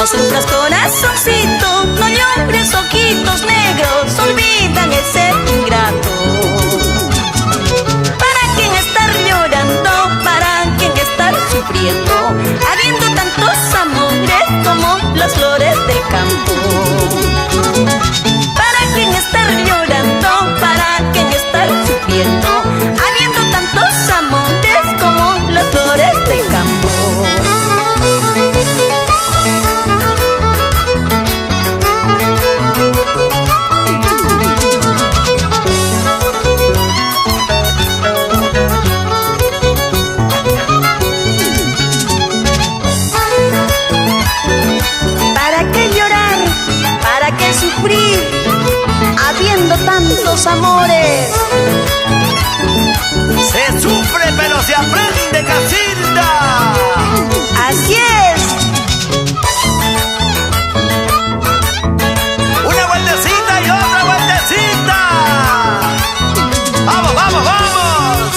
No sufras corazoncito, no llores ojitos negros, olvidan el ser ingrato. ¿Para quién estar llorando? ¿Para quién estar sufriendo? Habiendo tantos amores como las flores del campo. ¿Para quién estar llorando? ¿Para quién estar sufriendo? Habiendo tantos amores como las flores del campo. Sufrir, habiendo tantos amores. Se sufre pero se aprende, Casilda. Así es. Una vueltecita y otra vueltecita. Vamos, vamos, vamos.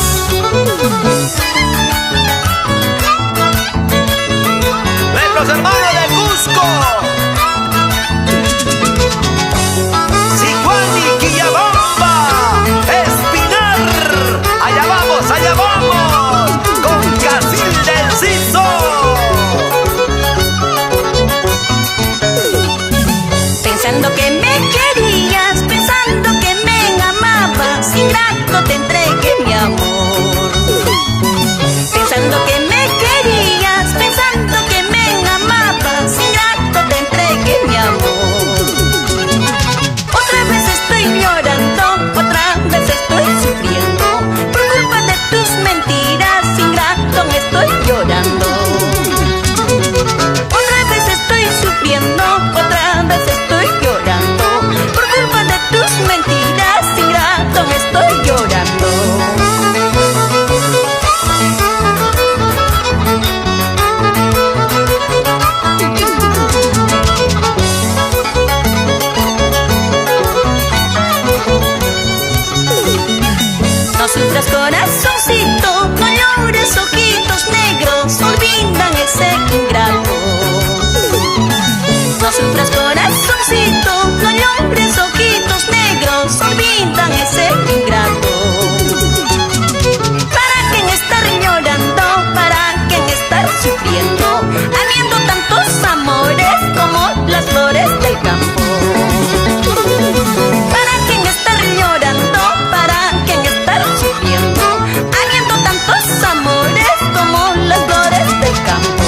Nuestros hermanos de Cusco. Allá vamos, con Casilda Enciso. Pensando que me querías, pensando que me amabas, ingrato te entregué mi amor. Pensando que me querías, pensando que me amabas, ingrato te entregué mi amor. Otra vez estoy llorando, otra vez estoy sufriendo. Tus mentiras, ingrato, me estoy llorando. Otra vez estoy sufriendo, otra vez estoy llorando. Por culpa de tus mentiras, ingrato, me estoy llorando. No sufras corazoncito, no llores ojitos negros, olvidan el ser ingrato. No sufras corazoncito, no llores ojitos negros, olvidan el ser ingrato. ¿Para quién estar llorando? ¿Para quién estar sufriendo? Habiendo tantos amores como las flores del campo. ¿Para quién estar llorando? ¿Para quién estar sufriendo? Habiendo tantos amores como las flores del campo.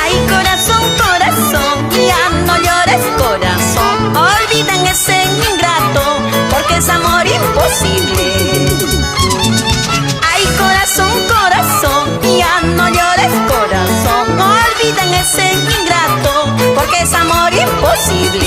Ay, corazón, corazón, ya no llores, corazón. Olvidan ese ingrato, porque es amor imposible. Ay, corazón, corazón, ya no llores, corazón. No olviden ese ingrato, porque es amor imposible.